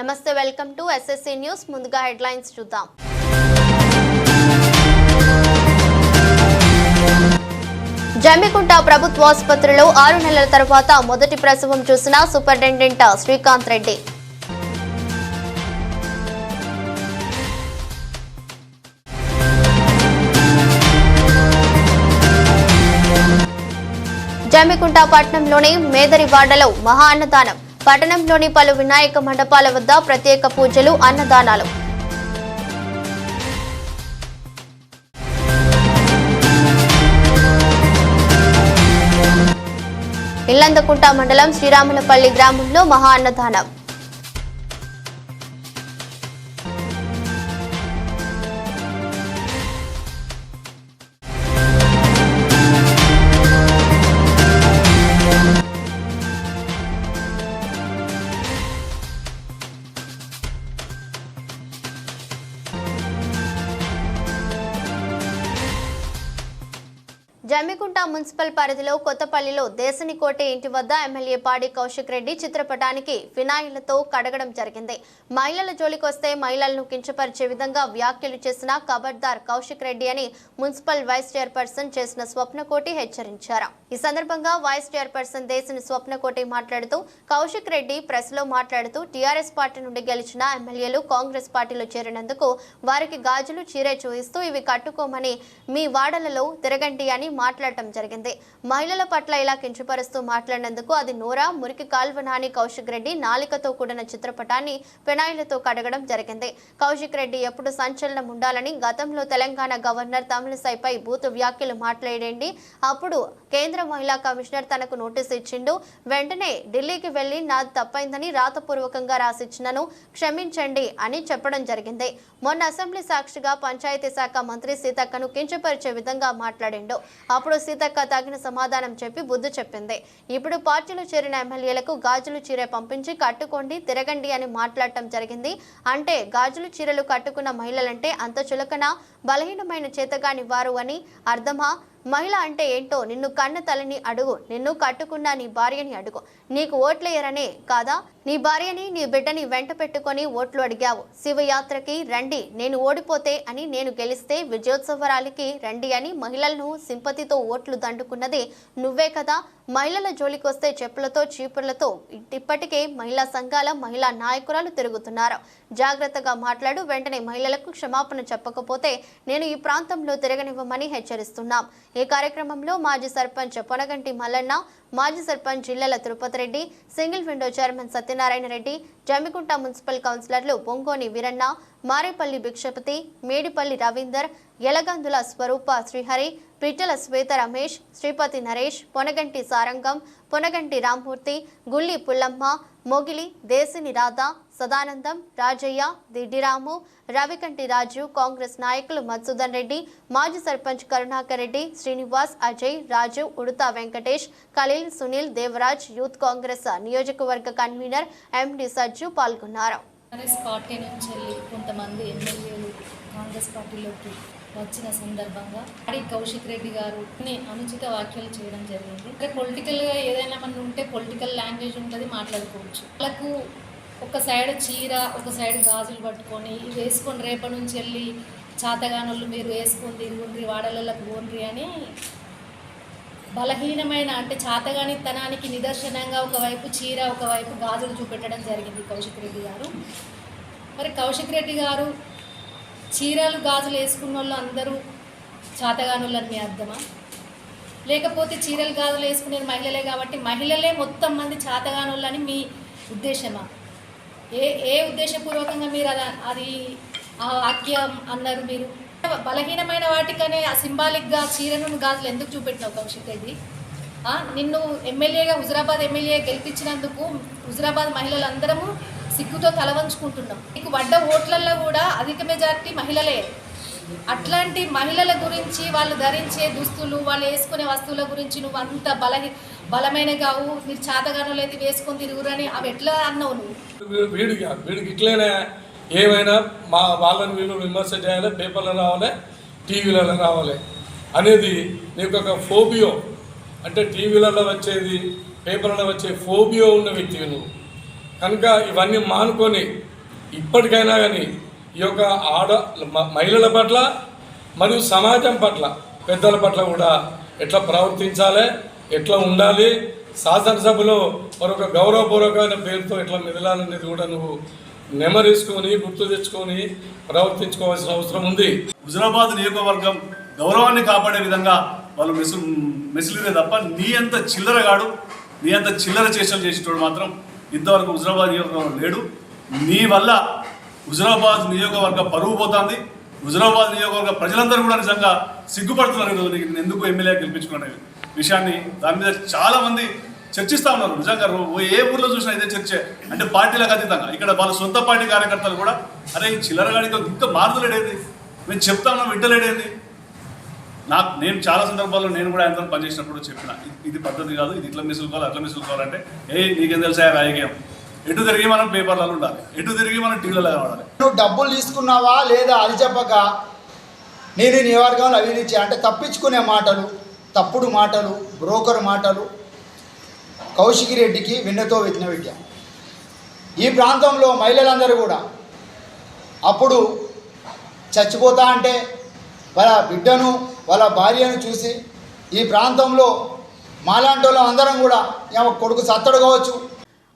నమస్తే, welcome to SSC news. ముందుగా headlines చూద్దాం. జమ్మికుంట ప్రభుత్వ ఆసుపత్రిలో 6 నెలల తర్వాత మొదటి ప్రసవం చూసిన సూపరింటెండెంట్ శ్రీకాంత్ రెడ్డి. జమ్మికుంట పట్టణంలోని మేదరివాడలో మహా అన్నదానం. పట్టణంలోని పలు వినాయక మండపాల వద్ద ప్రత్యేక పూజలు, అన్నదానాలు. ఇల్లందకుంట మండలం శ్రీరాములపల్లి గ్రామంలో మహా అన్నదానం. జమ్మికుంట మున్సిపల్ పరిధిలో కొత్తపల్లిలో దేశనికోటి ఇంటి వద్ద ఎమ్మెల్యే పాడి కౌశిక్ రెడ్డి చిత్రపటానికి ఫినాయిలతో కడగడం జరిగింది. మహిళల జోలికొస్తే మహిళలను కించపరిచే విధంగా వ్యాఖ్యలు చేసిన ఖబర్దార్ కౌశిక్ రెడ్డి అని మున్సిపల్ వైస్ చైర్పర్సన్ చేసిన స్వప్నకోటి హెచ్చరించారు. ఈ సందర్భంగా వైస్ చైర్పర్సన్ దేశని స్వప్నకోటి మాట్లాడుతూ కౌశిక్ రెడ్డి ప్రెస్ లో మాట్లాడుతూ టీఆర్ఎస్ పార్టీ నుండి గెలిచిన ఎమ్మెల్యేలు కాంగ్రెస్ పార్టీలో చేరినందుకు వారికి గాజులు చీరే చూయిస్తూ ఇవి కట్టుకోమని మీ వాడలలో తిరగండి అని మాట్లాడటం జరిగింది. మహిళల పట్ల ఇలా కించపరుస్తూ మాట్లాడినందుకు అది నోరా మురికి కాల్వనాని కౌశిక్ రెడ్డి నాలికతో కూడిన చిత్రపటాన్ని పెనాయిలతో కడగడం జరిగింది. కౌశిక్ రెడ్డి ఎప్పుడు సంచలనం ఉండాలని గతంలో తెలంగాణ గవర్నర్ తమిళిసైపై బూతు వ్యాఖ్యలు మాట్లాడండి. అప్పుడు కేంద్ర మహిళా కమిషనర్ తనకు నోటీసు ఇచ్చిండు. వెంటనే ఢిల్లీకి వెళ్లి నాది తప్పైందని రాతపూర్వకంగా రాసిచ్చినను క్షమించండి అని చెప్పడం జరిగింది. మొన్న అసెంబ్లీ సాక్షిగా పంచాయతీ శాఖ మంత్రి సీతక్కను కించపరిచే విధంగా మాట్లాడిండు. అప్పుడు సీతక్క తగిన సమాధానం చెప్పి బుద్ధి చెప్పింది. ఇప్పుడు పార్టీలో చేరిన ఎమ్మెల్యేలకు గాజులు చీర పంపించి కట్టుకోండి తిరగండి అని మాట్లాడటం జరిగింది. అంటే గాజులు చీరలు కట్టుకున్న మహిళలంటే అంత చులకన, బలహీనమైన చేతగాని వారు అని అర్థమా? మహిళ అంటే ఏంటో నిన్ను కన్న తల్లిని అడుగు, నిన్ను కట్టుకున్న నీ భార్యని అడుగు. నీకు ఓట్లేయరనే కాదా నీ భార్యని నీ బిడ్డని వెంట పెట్టుకొని ఓట్లు అడిగావు. శివయాత్రకి రండి నేను ఓడిపోతే అని, నేను గెలిస్తే విజయోత్సవరాలకి రండి అని మహిళలను సింపతితో ఓట్లు దండుకున్నది నువ్వే కదా. మహిళల జోలికొస్తే చెప్పులతో చీపుర్లతో ఇప్పటికే మహిళా సంఘాల మహిళా నాయకురాలు తిరుగుతున్నారు. జాగ్రత్తగా మాట్లాడు. వెంటనే మహిళలకు క్షమాపణ చెప్పకపోతే నేను ఈ ప్రాంతంలో తిరగనివ్వమని హెచ్చరిస్తున్నాం. ఈ కార్యక్రమంలో మాజీ సర్పంచ్ పొనగంటి మల్లన్న, మాజీ sarpanch Jillala Tirupati Reddy, single window chairman Satyanarayana Reddy, Jammikunta municipal కౌన్సిలర్లు బొంగోని వీరన్న, మారేపల్లి భిక్షపతి, మేడిపల్లి రవీందర్, యలగందుల స్వరూప శ్రీహరి, పిట్టల శ్వేత రమేష్, శ్రీపతి నరేష్, పొనగంటి సారంగం, పొనగంటి రామ్మూర్తి, గుల్లి పుల్లమ్మ, మొగిలి, దేశిని రాధ, సదానందం, రాజయ్య, దిడ్డిరాము, రవికంటి రాజు, కాంగ్రెస్ నాయకులు మధుసూదన్ రెడ్డి, మాజీ సర్పంచ్ కరుణాకర్ రెడ్డి, శ్రీనివాస్, అజయ్, రాజు, ఉడుతా వెంకటేష్, ఖలీల్, సునీల్, దేవరాజ్, యూత్ కాంగ్రెస్ నియోజకవర్గ కన్వీనర్ ఎండి సజ్జు పాల్గొన్నారు. కాంగ్రెస్ పార్టీ నుంచి కొంతమంది ఎమ్మెల్యేలు కాంగ్రెస్ పార్టీలోకి వచ్చిన సందర్భంగా పాడి కౌశిక్ రెడ్డి గారు అనుచిత వ్యాఖ్యలు చేయడం జరిగింది. అంటే పొలిటికల్గా ఏదైనా మన ఉంటే పొలిటికల్ లాంగ్వేజ్ ఉంటుంది, మాట్లాడుకోవచ్చు. వాళ్ళకు ఒక సైడ్ చీర, ఒక సైడ్ గాజులు పట్టుకొని ఇవి వేసుకొని రేపటి నుంచి వెళ్ళి చాతగానోళ్ళు మీరు వేసుకొని తిరుగుండ్రి వాడలకు పోండ్రి అని బలహీనమైన అంటే చాతగానితనానికి నిదర్శనంగా ఒకవైపు చీర, ఒకవైపు గాజులు చూపెట్టడం జరిగింది కౌశిక్ రెడ్డి గారు. మరి కౌశిక్ రెడ్డి గారు చీరలు గాజులు వేసుకున్న వాళ్ళు అందరూ చాతగానులని మీ అర్థమా? లేకపోతే చీరలు గాజులు వేసుకునేది మహిళలే కాబట్టి మహిళలే మొత్తం మంది చాతగానులని మీ ఉద్దేశమా? ఏ ఉద్దేశపూర్వకంగా మీరు అది ఆ వాక్యం అన్నారు? మీరు బలహీనమైన వాటికనే ఆ సింబాలిక్గా చీరను గాజులు ఎందుకు చూపెట్టినావు కౌశిక్ రెడ్డి? నిన్ను ఎమ్మెల్యేగా హుజురాబాద్ ఎమ్మెల్యే గెలిపించినందుకు హుజురాబాద్ మహిళలందరము సిగ్గుతో తలవంచుకుంటున్నాం. నీకు పడ్డ ఓట్లలో కూడా అధిక మెజారిటీ మహిళలే. అట్లాంటి మహిళల గురించి, వాళ్ళు ధరించే దుస్తులు, వాళ్ళు వేసుకునే వస్తువుల గురించి నువ్వు అంత బలమైన కావు, మీరు చాతగానో లేదు వేసుకొని తిరుగురని అవి ఎట్లా అన్నావు నువ్వు? వీడికి ఇట్లనే ఏమైనా మా వాళ్ళని వీళ్ళు విమర్శ చేయాలి, పేపర్లో రావాలి, టీవీలలో రావాలి అనేది నీకు ఒక ఫోబియో, అంటే టీవీలలో వచ్చేది పేపర్లలో వచ్చే ఫోబియో ఉన్న వ్యక్తివి నువ్వు. కనుక ఇవన్నీ మానుకొని ఇప్పటికైనా కానీ ఈ యొక్క మహిళల పట్ల మరియు సమాజం పట్ల పెద్దల పట్ల కూడా ఎట్లా ప్రవర్తించాలి, ఎట్లా ఉండాలి, శాసనసభలో మరొక గౌరవపూర్వకమైన పేరుతో ఎట్లా మెదలాలనేది కూడా నువ్వు నెమరేసుకొని గుర్తు తెచ్చుకొని ప్రవర్తించుకోవాల్సిన అవసరం ఉంది. హుజురాబాద్ నియోజకవర్గం గౌరవాన్ని కాపాడే విధంగా వాళ్ళు మెసిలిరే తప్ప నీ అంత చిల్లరగాడు, నీ అంత చిల్లర చేష్టలు చేసేటోడు మాత్రం ఇంతవరకు హుజురాబాద్ నియోజకవర్గం లేడు. నీ వల్ల హుజురాబాద్ నియోజకవర్గ పరువు పోతుంది. హుజురాబాద్ నియోజకవర్గ ప్రజలందరూ కూడా నిజంగా సిగ్గుపడుతున్నారు. ఈరోజు నేను ఎందుకు ఎమ్మెల్యే గెలిపించుకునే విషయాన్ని దాని మీద చాలామంది చర్చిస్తూ ఉన్నారు. నిజంగా ఏ ఊర్లో చూసినా ఇదే చర్చే. అంటే పార్టీలకు అతీతంగా ఇక్కడ వాళ్ళ సొంత పార్టీ కార్యకర్తలు కూడా అరే ఈ చిల్లరగాడికి ఇంకా మారుదలేడేది, మేము చెప్తా ఉన్నాం వింటలేడేది. నేను చాలా సందర్భాల్లో నేను కూడా ఆయనతో పనిచేసినప్పుడు చెప్పిన ఇది పద్ధతి కాదు, ఇది ఇట్లా మిసులుకోవాలి అట్లా మిసులుకోవాలంటే నీకేం తెలుసా రాజకీయం, ఎటు తిరిగి మనం పేపర్లలో ఉండాలి, ఎటు తిరిగి మనం టీవీలలో కనబడాలి. నువ్వు డబ్బులు తీసుకున్నావా లేదా అది చెప్పక నేను నియోజకవర్గంలో అవినీతి అంటే తప్పించుకునే మాటలు, తప్పుడు మాటలు, బ్రోకర్ మాటలు కౌశిక్ రెడ్డికి వెన్నతో వెతిన విద్య. ఈ ప్రాంతంలో మహిళలందరూ కూడా అప్పుడు చచ్చిపోతా అంటే వాళ్ళ బిడ్డను వాళ్ళ భార్యను చూసి ఈ ప్రాంతంలో మాలాంటి వాళ్ళం అందరం కూడా కొడుకు సత్తడు కావచ్చు.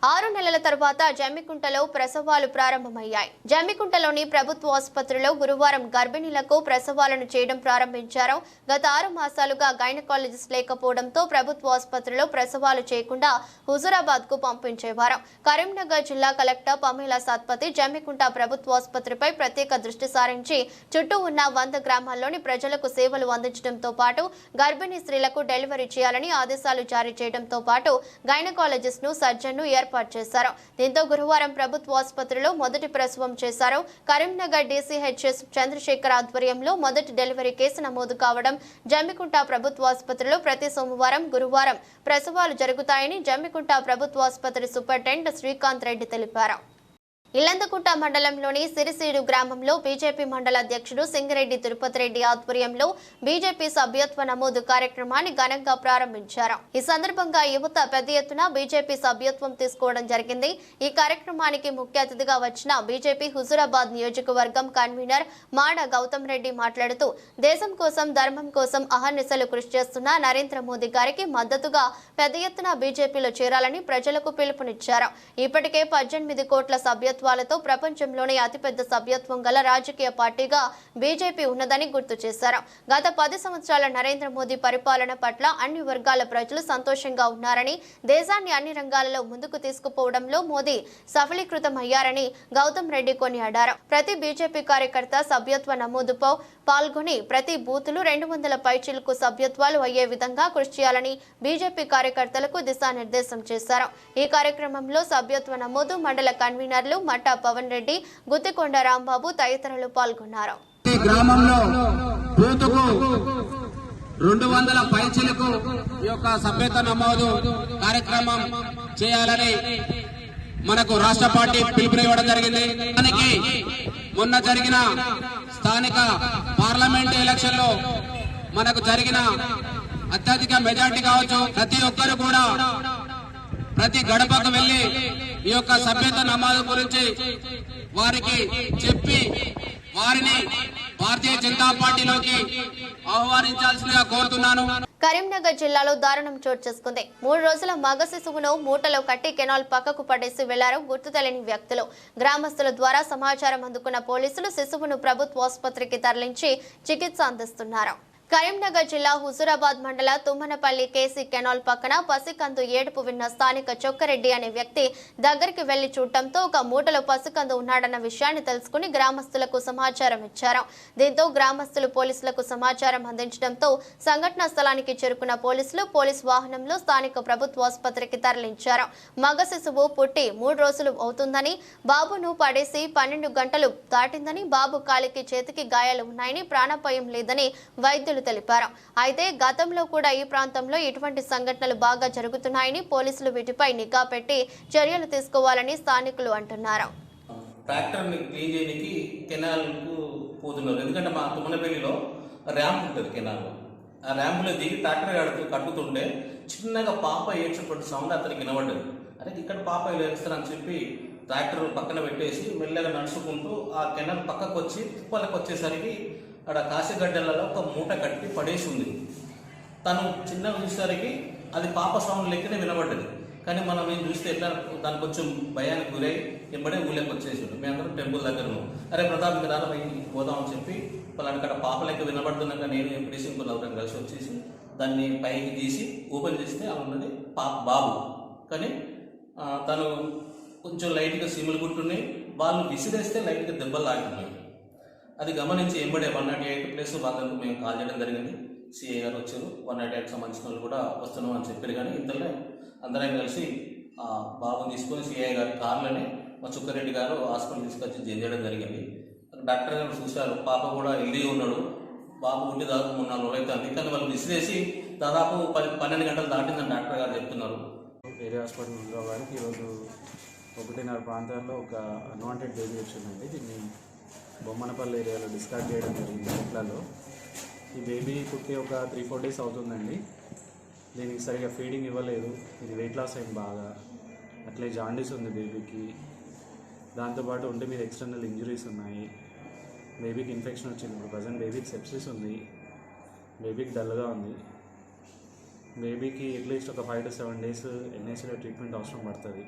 6 నెలల తర్వాత జమ్మికుంటలో ప్రసవాలు ప్రారంభమయ్యాయి. జమ్మికుంటలోని ప్రభుత్వ ఆసుపత్రిలో గురువారం గర్భిణీలకు ప్రసవాలను చేయడం ప్రారంభించారు. గత 6 మాసాలుగా గైనకాలజిస్ట్ లేకపోవడంతో ప్రభుత్వ ఆసుపత్రిలో ప్రసవాలు చేయకుండా హుజురాబాద్ కు పంపించేవారు. కరీంనగర్ జిల్లా కలెక్టర్ పమేలా సత్పతి జమ్మికుంట ప్రభుత్వ ఆసుపత్రిపై ప్రత్యేక దృష్టి సారించి చుట్టూ ఉన్న 100 గ్రామాల్లోని ప్రజలకు సేవలు అందించడంతో పాటు గర్భిణీ స్త్రీలకు డెలివరీ చేయాలని ఆదేశాలు జారీ చేయడంతో పాటు గైనకాలజిస్ట్ ను సర్జన్ ను ఏర్పాటు చేశారు. దీంతో గురువారం ప్రభుత్వ ఆసుపత్రిలో మొదటి ప్రసవం చేశారు. కరీంనగర్ డీసీహెచ్ఎస్ చంద్రశేఖర్ ఆధ్వర్యంలో మొదటి డెలివరీ కేసు నమోదు కావడం జమ్మికుంట ప్రభుత్వ ఆసుపత్రిలో ప్రతి సోమవారం, గురువారం ప్రసవాలు జరుగుతాయని జమ్మికుంట ప్రభుత్వ ఆసుపత్రి సూపరింటెండెంట్ శ్రీకాంత్ రెడ్డి తెలిపారు. ఇల్లందకుంట మండలంలోని సిరిసీడు గ్రామంలో బీజేపీ మండల అధ్యక్షుడు సింగిరెడ్డి తిరుపతి రెడ్డి ఆధ్వర్యంలో బీజేపీ సభ్యత్వ నమోదు కార్యక్రమాన్ని ఘనంగా ప్రారంభించారు. ఈ సందర్భంగా యువత పెద్ద ఎత్తున బీజేపీ సభ్యత్వం తీసుకోవడం జరిగింది. ఈ కార్యక్రమానికి ముఖ్య అతిథిగా వచ్చిన బీజేపీ హుజురాబాద్ నియోజకవర్గం కన్వీనర్ మాడ గౌతమ్ రెడ్డి మాట్లాడుతూ దేశం కోసం, ధర్మం కోసం అహర్నిశలు కృషి చేస్తున్న నరేంద్ర మోదీ గారికి మద్దతుగా పెద్ద ఎత్తున బీజేపీలో చేరాలని ప్రజలకు పిలుపునిచ్చారు. ఇప్పటికే 18 కోట్ల సభ్యత్వాలతో ప్రపంచంలోనే అతిపెద్ద సభ్యత్వం గల రాజకీయ పార్టీగా బీజేపీ ఉన్నదని గుర్తు చేశారు. గత 10 సంవత్సరాల నరేంద్ర మోదీ పరిపాలన పట్ల అన్ని వర్గాల ప్రజలు సంతోషంగా ఉన్నారని, దేశాన్ని అన్ని రంగాలలో ముందుకు తీసుకుపోవడంలో మోదీ సఫలీకృతమయ్యారని గౌతమ్ రెడ్డి కొనియాడారు. ప్రతి బీజేపీ కార్యకర్త సభ్యత్వ నమోదుపై పాల్గొని ప్రతి బూతులు 200 పైచిలకు సభ్యత్వాలు అయ్యే విధంగా కృషి చేయాలని బీజేపీ కార్యకర్తలకు దిశానిర్దేశం చేశారు. ఈ కార్యక్రమంలో సభ్యత్వ నమోదు మండల కన్వీనర్లు మట్టా పవన్ రెడ్డి, గుత్తికొండ రాంబాబు తదితరులు పాల్గొన్నారు. గ్రామంలో బూతుకు 200 పైచిలకు ఈ యొక్క సభ్యత్వ నమోదు కార్యక్రమం చేయాలని మనకు రాష్ట్ర పార్టీ పిలుపునివ్వడం జరిగింది. దానికి మొన్న జరిగిన స్థానిక పార్లమెంట్ ఎలక్షన్ లో మనకు జరిగిన అత్యధిక మెజార్టీ కావచ్చు, ప్రతి ఒక్కరు కూడా ప్రతి గడపకు వెళ్లి ఈ యొక్క సభ్యత్వ నమోదు గురించి వారికి చెప్పి వారిని భారతీయ జనతా పార్టీలోకి ఆహ్వానించాల్సిందిగా కోరుతున్నాను. కరీంనగర్ జిల్లాలో దారుణం చోటు చేసుకుంది. 3 రోజుల మగ శిశువును మూటలో కట్టి కెనాల్ పక్కకు పడేసి వెళ్లారు గుర్తు తెలియని వ్యక్తులు. గ్రామస్తుల ద్వారా సమాచారం అందుకున్న పోలీసులు శిశువును ప్రభుత్వ ఆసుపత్రికి తరలించి చికిత్స అందిస్తున్నారు. కరీంనగర్ జిల్లా హుజురాబాద్ మండల తుమ్మనపల్లి కేసీ కెనాల్ పక్కన పసికందు ఏడుపు విన్న స్థానిక చొక్కరెడ్డి అనే వ్యక్తి దగ్గరికి వెళ్లి చూడటంతో ఒక మూటలో పసికందు ఉన్నాడన్న విషయాన్ని తెలుసుకుని గ్రామస్తులకు సమాచారం ఇచ్చారు. దీంతో గ్రామస్తులు పోలీసులకు సమాచారం అందించడంతో సంఘటనా స్థలానికి చేరుకున్న పోలీసులు పోలీస్ వాహనంలో స్థానిక ప్రభుత్వ ఆసుపత్రికి తరలించారు. మగ శిశువు పుట్టి 3 రోజులు అవుతుందని, బాబును పడేసి 12 గంటలు దాటిందని, బాబు కాలికి చేతికి గాయాలు ఉన్నాయని, ప్రాణాపాయం లేదని వైద్యులు తెలిపారు. అయితే గతంలో కూడా ఈ ప్రాంతంలో ఇటువంటి సంఘటనలు బాగా జరుగుతున్నాయని, పోలీసులు వీటిపై నిఘా పెట్టి చర్యలు తీసుకోవాలని స్థానికులు అంటున్నారు. ట్రాక్టర్ని క్లీన్ చేయడానికి కెనాల్కు పోతున్నారు. ఎందుకంటే మా తుమ్మనపల్లిలో ర్యాంప్ ఉంటుంది కెనాల్లో. ఆ ర్యాంపులో దిగి ట్రాక్టర్ కట్టుతుంటే చిన్నగా పాప ఏడ్చినటువంటి సౌండ్ అతనికి వినబడ్డది. అంటే ఇక్కడ పాప ఇలా వేస్తారని చెప్పి ట్రాక్టర్ పక్కన పెట్టేసి మెల్లగా నడుచుకుంటూ ఆ కెనాల్ పక్కకు వచ్చి తిప్పలకు వచ్చేసరికి అక్కడ కాశీగడ్డలలో ఒక మూట కట్టి పడేసి ఉంది. తను చిన్నగా చూసేసరికి అది పాప సౌండ్ లెక్కనే వినబడ్డది. కానీ మనం ఏం చూస్తే ఎట్లా దానికి కొంచెం భయానికి గురై ఎంబడే ఊళ్ళకి వచ్చేసాడు. మేమందరం టెంపుల్ దగ్గర ఉన్నాం. అరే ప్రతాప్ మీద పోదామని చెప్పి వాళ్ళని అక్కడ పాప లెక్క వినబడుతున్నాక నేను ఎంపీడీసీ ఇంకో నలుగురం కలిసి వచ్చేసి దాన్ని పైకి తీసి ఓపెన్ చేస్తే అలా ఉన్నది బాబు. కానీ తను కొంచెం లైట్గా సిమ్ములు గుట్టున్నాయి. వాళ్ళు విసిరేస్తే లైట్గా దెబ్బలు లాగుతున్నాయి. అది గమనించి ఎంబడే 108 ప్లేస్ వాళ్ళకు మేము కాల్ చేయడం జరిగింది. సిఐ గారు వచ్చారు. 108 సంబంధించిన వాళ్ళు కూడా వస్తున్నాం అని చెప్పారు. కానీ ఇంతలో అందరం కలిసి బాబుని తీసుకొని సిఐ గారి కార్లోనే మా చుక్కారెడ్డి గారు హాస్పిటల్ తీసుకొచ్చి చేయడం జరిగింది. డాక్టర్ గారు చూశారు, పాప కూడా హెల్దీ ఉన్నాడు. బాబు ఉండి దాదాపు 3-4 రోజులు అవుతుంది. కానీ వాళ్ళు విసిరేసి దాదాపు 12 గంటలు దాటిందని డాక్టర్ గారు చెప్తున్నారు. ఏరియా హాస్పిటల్ వారికి ఈరోజు 1:30 ప్రాంతాల్లో ఒక అన్వాంటెడ్ బేబీ వచ్చిందండి. దీన్ని బొమ్మనపల్లి ఏరియాలో డిస్కార్డ్ చేయడం జరిగింది చెట్లలో. ఈ బేబీ పుట్టి ఒక 3-4 డేస్ అవుతుందండి. దీనికి సరిగా ఫీడింగ్ ఇవ్వలేదు. ఇది వెయిట్ లాస్ అయింది బాగా. అట్లే జాండీస్ ఉంది బేబీకి. దాంతోపాటు ఒంటి మీద ఎక్స్టర్నల్ ఇంజరీస్ ఉన్నాయి. బేబీకి ఇన్ఫెక్షన్ వచ్చింది. ఇప్పుడు ప్రజెంట్ బేబీకి సెప్సిస్ ఉంది. బేబీకి డల్గా ఉంది. బేబీకి అట్లీస్ట్ ఒక 5 to 7 days ఎన్ఐసీలో ట్రీట్మెంట్ అవసరం పడుతుంది.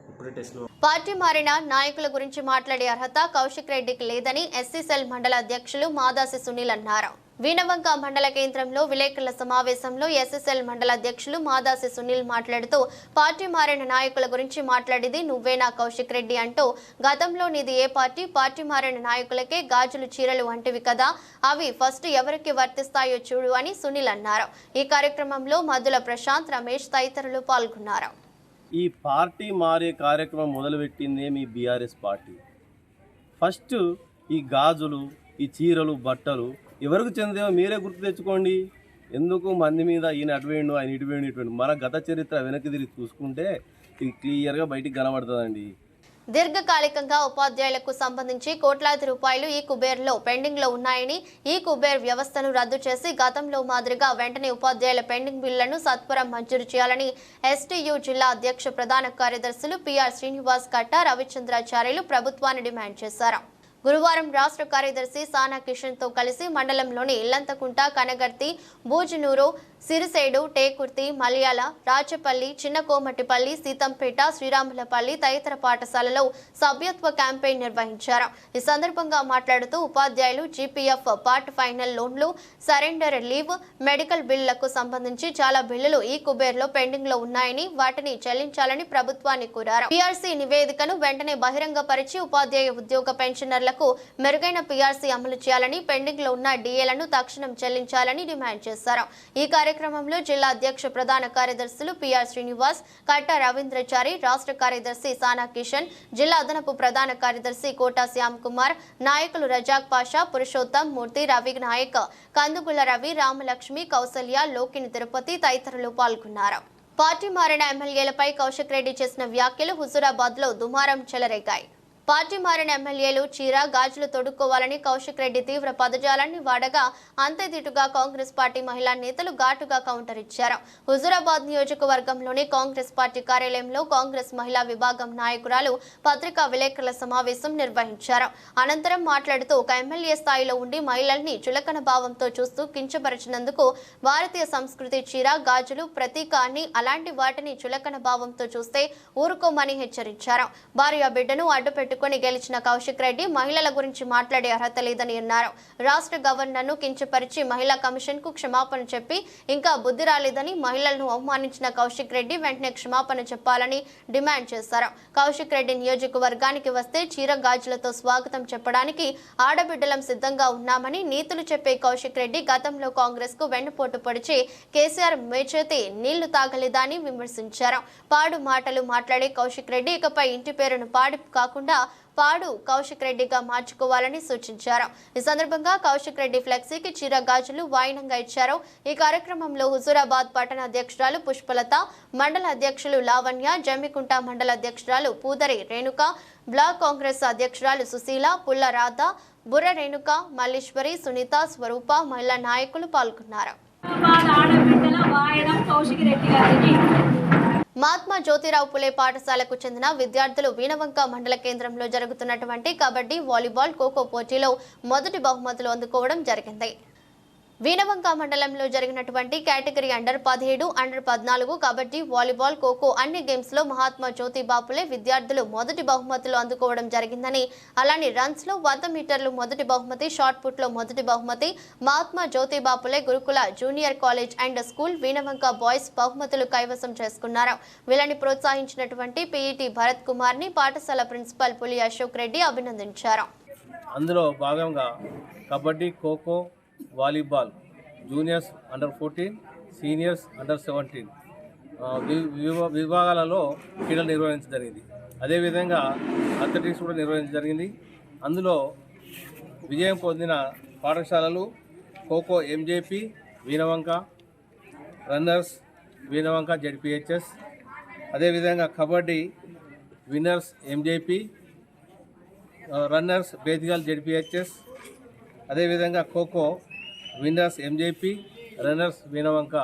ఇప్పుడే టెస్ట్లు. పార్టీ మారిన నాయకుల గురించి మాట్లాడే అర్హత కౌశిక్ రెడ్డికి లేదని ఎస్సీ సెల్ మండల అధ్యక్షులు మాదాసి సునీల్ అన్నారు. వీణవంక మండల కేంద్రంలో విలేకరుల సమావేశంలో ఎస్ఎస్ఎల్ మండల అధ్యక్షులు మాదాసి సునీల్ మాట్లాడుతూ పార్టీ మారిన నాయకుల గురించి మాట్లాడేది నువ్వేనా కౌశిక్ రెడ్డి అంటూ గతంలో నీది ఏ పార్టీ మారిన నాయకులకే గాజులు చీరలు వంటివి కదా, అవి ఫస్ట్ ఎవరికి వర్తిస్తాయో చూడు అని సునీల్ అన్నారు. ఈ కార్యక్రమంలో మధుల ప్రశాంత్, రమేష్ తదితరులు పాల్గొన్నారు. ఈ పార్టీ మారే కార్యక్రమం మొదలుపెట్టిందే మీ బీఆర్ఎస్ పార్టీ. ఫస్ట్ ఈ గాజులు, ఈ చీరలు, బట్టలు ఎవరికి చెందేవో మీరే గుర్తు తెచ్చుకోండి. ఎందుకు మంది మీద ఈయన అటువేయండు, ఆయన ఇటువేయండు. మన గత చరిత్ర వెనక్కి తిరిగి చూసుకుంటే ఇది క్లియర్గా బయటికి కనబడుతుందండి. దీర్ఘకాలికంగా ఉపాధ్యాయులకు సంబంధించి కోట్లాది రూపాయలు ఈ కుబేర్లో పెండింగ్ లో ఉన్నాయని, ఈ కుబేర్ వ్యవస్థను రద్దు చేసి గతంలో మాదిరిగా వెంటనే ఉపాధ్యాయుల పెండింగ్ బిల్లులను సత్వరం మంజూరు చేయాలని ఎస్టీయూ జిల్లా అధ్యక్ష ప్రధాన కార్యదర్శులు పిఆర్ శ్రీనివాస్ కట్ట, రవిచంద్రాచార్యులు ప్రభుత్వాన్ని డిమాండ్ చేశారు. గురువారం రాష్ట్ర కార్యదర్శి సానా కిషన్ తో కలిసి మండలంలోని ఇల్లంతకుంట, కనగర్తి, బూజునూరు, సిరిసేడు, టేకుర్తి, మలయాళ, రాచపల్లి, చిన్నకోమటిపల్లి, సీతంపేట, శ్రీరాములపల్లి తదితర పాఠశాలలో సభ్యత్వ క్యాంపెయిన్ నిర్వహించారు. ఈ సందర్భంగా మాట్లాడుతూ ఉపాధ్యాయులు జీపీఎఫ్ పార్ట్ ఫైనల్ లోన్లు, సరెండర్ లీవ్, మెడికల్ బిల్లులకు సంబంధించి చాలా బిల్లులు ఈ కుబేర్లో పెండింగ్ లో ఉన్నాయని, వాటిని చెల్లించాలని ప్రభుత్వాన్ని కోరారు. పీఆర్సీ నివేదికను వెంటనే బహిరంగపరిచి ఉపాధ్యాయ ఉద్యోగ పెన్షనర్లకు మెరుగైన పీఆర్సీ అమలు చేయాలని, పెండింగ్ లో ఉన్న డీఏలను తక్షణం చెల్లించాలని డిమాండ్ చేశారు. ఈ కార్యక్రమంలో జిల్లా అధ్యక్ష ప్రధాన కార్యదర్శులు పిఆర్ శ్రీనివాస్, కట్ట రవీంద్రచారి, రాష్ట్ర కార్యదర్శి సానా కిషన్, జిల్లా అదనపు ప్రధాన కార్యదర్శి కోటా శ్యామ్ కుమార్, నాయకులు రజాక్ పాషా, పురుషోత్తం మూర్తి, రవి నాయక్, కందుగుల రవి, రామలక్ష్మి, కౌసల్య, లోకిని తిరుపతి తదితరులు పాల్గొన్నారు. పార్టీ మారిన ఎమ్మెల్యేలపై కౌశిక్ రెడ్డి చేసిన వ్యాఖ్యలు హుజూరాబాద్ లో దుమారం చెలరేగాయి. పార్టీ మారిన ఎమ్మెల్యేలు చీర, గాజులు తొడుక్కోవాలని కౌశిక్ రెడ్డి తీవ్ర పదజాలాన్ని వాడగా అంతేదిటుగా కాంగ్రెస్ పార్టీ మహిళా నేతలు ఘాటుగా కౌంటర్ ఇచ్చారు. హుజూరాబాద్ నియోజకవర్గంలోని కాంగ్రెస్ పార్టీ కార్యాలయంలో కాంగ్రెస్ మహిళా విభాగం నాయకురాలు పత్రికా విలేకరుల సమావేశం నిర్వహించారు. అనంతరం మాట్లాడుతూ ఒక ఎమ్మెల్యే స్థాయిలో ఉండి మహిళల్ని చులకన భావంతో చూస్తూ కించపరిచినందుకు భారతీయ సంస్కృతి చీర, గాజులు ప్రతీక అని, అలాంటి వాటిని చులకన భావంతో చూస్తే ఊరుకోమని హెచ్చరించారు. భార్య బిడ్డను అడ్డుపెట్టు గెలిచిన కౌశిక్ రెడ్డి మహిళల గురించి మాట్లాడే అర్హత లేదని అన్నారు. రాష్ట్ర గవర్నర్ను కించపరిచి మహిళా కమిషన్ కు క్షమాపణ చెప్పి ఇంకా బుద్ధి రాలేదని, మహిళలను అవమానించిన కౌశిక్ రెడ్డి వెంటనే క్షమాపణ చెప్పాలని డిమాండ్ చేశారు. కౌశిక్ రెడ్డి నియోజకవర్గానికి వస్తే చీర, గాజులతో స్వాగతం చెప్పడానికి ఆడబిడ్డలం సిద్ధంగా ఉన్నామని నీతులు చెప్పే కౌశిక్ రెడ్డి గతంలో కాంగ్రెస్ కు వెన్నుపోటు పొడిచి కేసీఆర్ మేచేతి నీళ్లు తాగలేదా అని విమర్శించారు. పాడు మాటలు మాట్లాడే కౌశిక్ రెడ్డి ఇకపై ఇంటి పేరును పాడు కాకుండా పాడు కౌశిక్ రెడ్డిగా మార్చుకోవాలని సూచించారు. ఈ సందర్భంగా కౌశిక్ రెడ్డి ఫ్లెక్సీకి చీర, గాజులు వాయినంగా ఇచ్చారు. ఈ కార్యక్రమంలో హుజూరాబాద్ పట్టణ అధ్యక్షురాలు పుష్పలత, మండల అధ్యక్షులు లావణ్య, జమ్మికుంట మండల అధ్యక్షురాలు పూదరి రేణుక, బ్లాక్ కాంగ్రెస్ అధ్యక్షురాలు సుశీల, పుల్ల రాధ, బుర్ర రేణుక, మల్లీశ్వరి, సునీత, స్వరూప మహిళా నాయకులు పాల్గొన్నారు. మహాత్మా జ్యోతిరావు పులే పాఠశాలకు చెందిన విద్యార్థులు వీణవంక మండల కేంద్రంలో జరుగుతున్నటువంటి కబడ్డీ, వాలీబాల్, ఖోఖో పోటీలో మొదటి బహుమతులు అందుకోవడం జరిగింది. వీణవంక మండలంలో జరిగినటువంటి category under 17, under 14 kabaddi, volleyball, kho kho అన్ని గేమ్స్ లో మహాత్మా జ్యోతిబా పులే విద్యార్థులు మొదటి బహుమతులు అందుకోవడం జరిగిందని, అలానే రన్స్ లో 100 మీటర్లు మొదటి బహుమతి, షార్ట్ పుట్ లో మొదటి బహుమతి మహాత్మా జ్యోతిబా పులే గురుకుల junior college and school Veenavanka boys బహుమతులు కైవసం చేసుకున్నారు. వీళ్ళని ప్రోత్సహించినటువంటి పీఈటీ భరత్ కుమార్ ని పాఠశాల ప్రిన్సిపల్ పులి అశోక్ రెడ్డి అభినందించారు. అందులో భాగంగా kabaddi, kho kho, volleyball, juniors under 14, seniors under 17 విభాగాలలో క్రీడలు నిర్వహించడం జరిగింది. అదేవిధంగా అథ్లెటిక్స్ కూడా నిర్వహించడం జరిగింది. అందులో విజయం పొందిన పాఠశాలలు kho kho MJP Veenavanka, runners Veenavanka ZPHS, అదేవిధంగా kabaddi winners MJP, runners Bedigal ZPHS, అదేవిధంగా kho kho winners MJP, runners Veenavanka.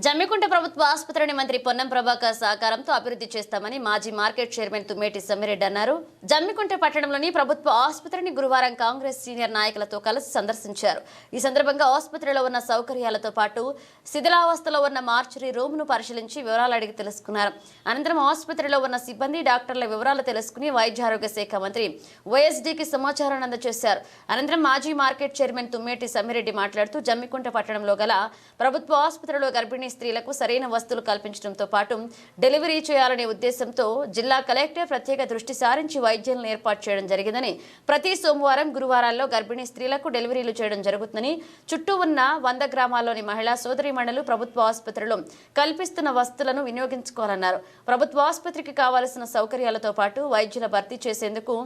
Jammikunta ప్రభుత్వ ఆసుపత్రిని మంత్రి పొన్నం ప్రభాకర్ సహకారంతో అభివృద్ధి చేస్తామని మాజీ మార్కెట్ చైర్మన్ తుమ్మేటి సమ్మిరెడ్డి అన్నారు. జమ్మికుంట పట్టణంలోని ప్రభుత్వ ఆసుపత్రిని గురువారం కాంగ్రెస్ సీనియర్ నాయకులతో కలిసి సందర్శించారు. ఈ సందర్భంగా ఆసుపత్రిలో ఉన్న సౌకర్యాలతో పాటు శిథిలావస్థలో ఉన్న మార్చురీ రూమ్ను పరిశీలించి వివరాలు అడిగి తెలుసుకున్నారు. అనంతరం ఆసుపత్రిలో ఉన్న సిబ్బంది, డాక్టర్ల వివరాలు తెలుసుకుని వైద్య ఆరోగ్య శాఖ మంత్రి వైఎస్డీకి సమాచారాన్ని అందజేశారు. అనంతరం మాజీ మార్కెట్ చైర్మన్ తుమ్మేటి సమ్మిరెడ్డి మాట్లాడుతూ జమ్మికుంట పట్టణంలో గల ప్రభుత్వ ఆసుపత్రిలో గర్భిణీ స్త్రీలకు సరైన వసతులు కల్పించడంతో పాటు డెలివరీ చేయాలనే ఉద్దేశంతో జిల్లా కలెక్టర్ ప్రత్యేక దృష్టి సారించి వైద్యాలను ఏర్పాటు చేయడం జరిగిందని, ప్రతి సోమవారం, గురువారాల్లో గర్భిణీ స్త్రీలకు డెలివరీలు చేయడం జరుగుతుందని, చుట్టూ ఉన్న 100 గ్రామాల్లోని మహిళా సోదరీమణులు ప్రభుత్వ ఆసుపత్రిలో కల్పిస్తున్న వసతులను వినియోగించుకోవాలన్నారు. ప్రభుత్వ ఆసుపత్రికి కావాల్సిన సౌకర్యాలతో పాటు వైద్యుల భర్తీ చేసేందుకు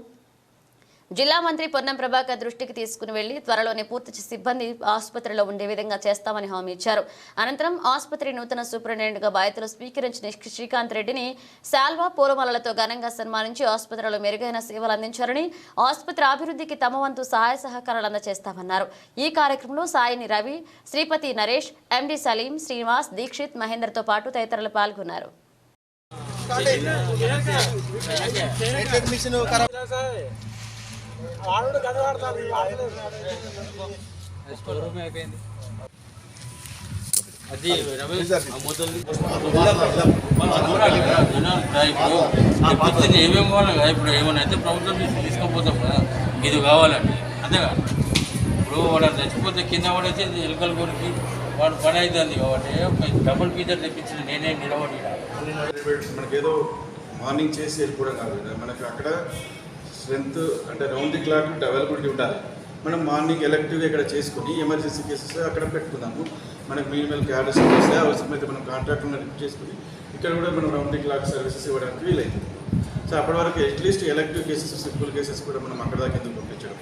జిల్లా మంత్రి పొన్నం ప్రభాకర్ దృష్టికి తీసుకుని వెళ్లి త్వరలోనే పూర్తి సిబ్బంది ఆసుపత్రిలో ఉండే విధంగా చేస్తామని హామీ ఇచ్చారు. అనంతరం ఆసుపత్రి నూతన సూపరింటెండెంట్గా బాధ్యతలు స్వీకరించిన శ్రీకాంత్ రెడ్డిని శాల్వా, పూలమాలలతో ఘనంగా సన్మానించి ఆసుపత్రిలో మెరుగైన సేవలు అందించారని, ఆసుపత్రి అభివృద్ధికి తమ వంతు సహాయ సహకారాలు అందజేస్తామన్నారు. ఈ కార్యక్రమంలో సాయిని రవి, శ్రీపతి నరేష్, ఎండి సలీం, శ్రీనివాస్, దీక్షిత్, మహేందర్తో పాటు తదితరులు పాల్గొన్నారు. అది ఏమేమి కావాలి ఇప్పుడు ఏమైనా అయితే ప్రభుత్వం తీసుకుపోతాం కదా, ఇది కావాలండి అంతేగా. ఇప్పుడు వాడు చచ్చిపోతే కింద పడేసి ఎలుకల గురికి వాడు పని అవుతుంది కాబట్టి డబుల్ ఫీజర్ తెప్పించింది నేనే నిలబడి. మనకేదో మార్నింగ్ చేసి వెళ్ళిపోవడం కాదు కదా, మనకు అక్కడ స్ట్రెంత్ అంటే రౌండ్ ది క్లాక్ అవైలబిలిటీ ఉండాలి. మనం మార్నింగ్ ఎలక్టివ్గా ఇక్కడ చేసుకుని ఎమర్జెన్సీ కేసెస్ అక్కడ పెట్టుకుందాము. మనకు మినిమల్ క్యారెస్ వస్తే అవసరమైతే మనం కాంట్రాక్టర్ని రిక్రూట్ చేసుకుని ఇక్కడ కూడా మనం రౌండ్ ది క్లాక్ సర్వీసెస్ ఇవ్వడానికి వీలైతుంది. సో అప్పటి వరకు at least elective cases, simple cases కూడా మనం అక్కడ దాకా ఎందుకు పంపించడం,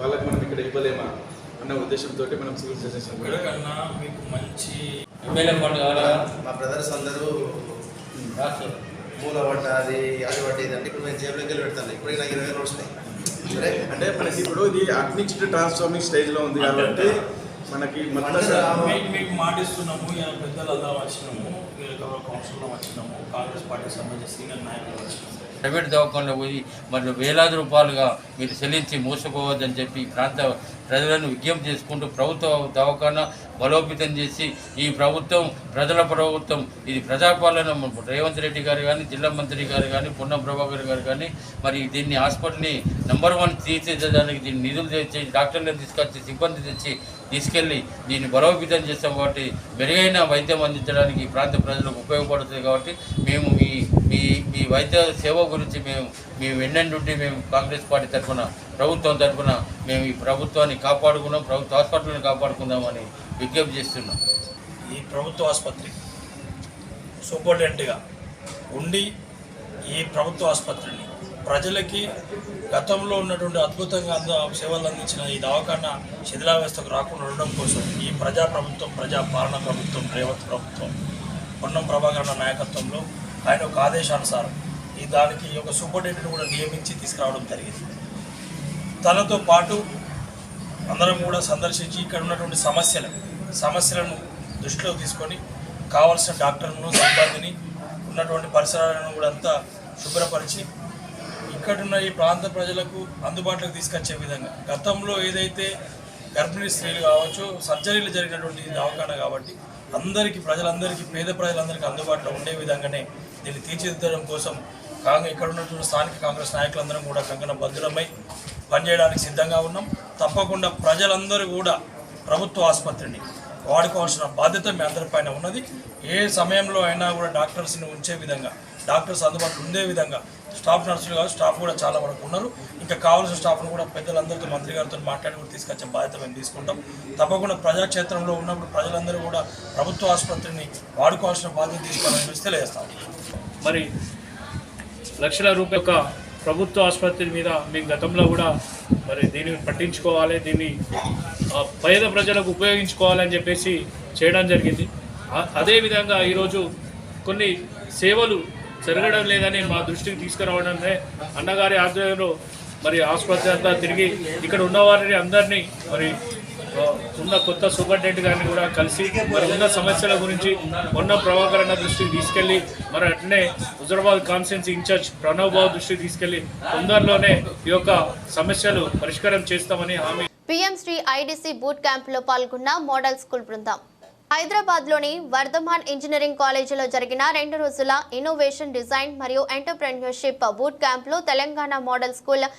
వాళ్ళకి మనం ఇక్కడ ఇవ్వలేమా అన్న ఉద్దేశంతో మనం సివిల్ సర్వీసెస్ మీకు మంచి ఎమ్మెల్యే ఫండ్ కావాలా? మా బ్రదర్స్ అందరూ మూల పట్ట అది పట్ట ఇది అంటే ఇప్పుడు నేను జేబులోకి వెళ్ళి పెడతాను. ఇప్పుడు నాకు 20 రోజులు వస్తాయి. సరే అంటే మనకి ఇప్పుడు ఇది అడ్మిక్స్డ్ ట్రాన్స్ఫార్మింగ్ స్టేజ్లో ఉంది కాబట్టి మనకి మీకు మాటిస్తున్నాము. పెద్దలు అందరం వచ్చినాము, కౌన్సిల్లో వచ్చినాము, కాంగ్రెస్ పార్టీకి సంబంధించిన సీనియర్ నాయకులు వచ్చినాము. ప్రైవేట్ దవాఖానలో పోయి మరి వేలాది రూపాయలుగా మీరు చెల్లించి మోసపోవద్దని చెప్పి ప్రాంత ప్రజలను విజ్ఞప్తి చేసుకుంటూ ప్రభుత్వ దవాఖాన బలోపేతం చేసి ఈ ప్రభుత్వం ప్రజల ప్రభుత్వం, ఇది ప్రజాపాలన. రేవంత్ రెడ్డి గారు కానీ, జిల్లా మంత్రి గారు కానీ, పొన్నం ప్రభాకర్ గారు కానీ మరి దీన్ని హాస్పిటల్ని నెంబర్ 1 తీర్చిదిద్దడానికి దీన్ని నిధులు తెచ్చి, డాక్టర్లను తీసుకొచ్చి, సిబ్బంది తెచ్చి తీసుకెళ్ళి దీన్ని బలోపేతం చేస్తాం. కాబట్టి మెరుగైన వైద్యం అందించడానికి ఈ ప్రాంత ప్రజలకు ఉపయోగపడుతుంది. కాబట్టి మేము మీ వైద్య సేవ గురించి మేము వెన్నంటుండి మేము కాంగ్రెస్ పార్టీ తరఫున, ప్రభుత్వం తరఫున మేము ఈ ప్రభుత్వాన్ని కాపాడుకున్నాం, ప్రభుత్వ హాస్పిటల్ని కాపాడుకుందామని విజ్ఞప్తి చేస్తున్నాం. ఈ ప్రభుత్వ ఆసుపత్రి సూపరింటెండెంట్గా ఉండి ఈ ప్రభుత్వ ఆసుపత్రిని ప్రజలకి గతంలో ఉన్నటువంటి అద్భుతంగా సేవలు అందించిన ఈ దవాఖానా శిథిలావస్థకు రాకుండా ఉండడం కోసం ఈ ప్రజాప్రభుత్వం, ప్రజాపాలన ప్రభుత్వం, రేవంత్ ప్రభుత్వం, పొన్నం ప్రభాకర్ నాయకత్వంలో ఆయన ఒక ఆదేశానుసారం దానికి ఒక సూపరింటెండెంట్ కూడా నియమించి తీసుకురావడం జరిగింది. తనతో పాటు అందరం కూడా సందర్శించి ఇక్కడ ఉన్నటువంటి సమస్యలను దృష్టిలో తీసుకొని కావాల్సిన డాక్టర్లను, సిబ్బందిని, ఉన్నటువంటి పరిసరాలను కూడా అంతా శుభ్రపరిచి ఇక్కడున్న ఈ ప్రాంత ప్రజలకు అందుబాటులోకి తీసుకొచ్చే విధంగా గతంలో ఏదైతే గర్భిణీ స్త్రీలు కావచ్చు సర్జరీలు జరిగినటువంటి దవాఖాన కాబట్టి అందరికీ ప్రజలందరికీ పేద ప్రజలందరికీ అందుబాటులో ఉండే విధంగానే దీన్ని తీర్చిదిద్దడం కోసం ఇక్కడ ఉన్నటువంటి స్థానిక కాంగ్రెస్ నాయకులందరం కూడా కంకణ బద్దులమై పనిచేయడానికి సిద్ధంగా ఉన్నాం. తప్పకుండా ప్రజలందరూ కూడా ప్రభుత్వ ఆసుపత్రిని వాడుకోవాల్సిన బాధ్యత మీ అందరిపైన ఉన్నది. ఏ సమయంలో అయినా కూడా డాక్టర్స్ని ఉంచే విధంగా డాక్టర్స్ అందుబాటులో ఉండే విధంగా స్టాఫ్ నర్సులు కాదు స్టాఫ్ కూడా చాలా వరకు ఉన్నారు. ఇంకా కావాల్సిన స్టాఫ్ను కూడా పెద్దలందరితో మంత్రి గారితో మాట్లాడి కూడా తీసుకొచ్చే బాధ్యత మేము తీసుకుంటాం. తప్పకుండా ప్రజాక్షేత్రంలో ఉన్నప్పుడు ప్రజలందరూ కూడా ప్రభుత్వ ఆసుపత్రిని వాడుకోవాల్సిన బాధ్యత తీసుకోవాలని తెలియజేస్తాం. మరి లక్షల రూపాయల యొక్క ప్రభుత్వ ఆసుపత్రి మీద మేము గతంలో కూడా మరి దీన్ని పట్టించుకోవాలి, దీన్ని పేద ప్రజలకు ఉపయోగించుకోవాలని చెప్పేసి చేయడం జరిగింది. అదేవిధంగా ఈరోజు కొన్ని సేవలు జరగడం లేదని మా దృష్టికి తీసుకురావడమే అన్నగారి ఆధ్వర్యంలో మరి ఆసుపత్రి అంతా తిరిగి ఇక్కడ ఉన్న వారిని అందరినీ మరి ఉన్న కొత్త సూపరింటెండెంట్ గారిని కూడా కలిసి మరి ఉన్న సమస్యల గురించి మొన్న ప్రభాకర్ అన్న దృష్టికి తీసుకెళ్లి మరి అట్లనే హుజరాబాద్ కాన్స్టిట్యున్సీ ఇన్ఛార్జ్ ప్రణవ్ బాబు దృష్టికి తీసుకెళ్లి తొందరలోనే ఈ యొక్క సమస్యలు పరిష్కారం చేస్తామని హామీ. పీఎం శ్రీ ఐడిసి బూట్ క్యాంపులో పాల్గొన్న మోడల్ స్కూల్ బృందం హైదరాబాద్లోని వర్ధమాన్ ఇంజనీరింగ్ కాలేజీలో జరిగిన 2 రోజుల ఇన్నోవేషన్ డిజైన్ మరియు ఎంటర్‌ప్రెన్యూర్‌షిప్ బూట్ క్యాంప్లో తెలంగాణ మోడల్ స్కూల్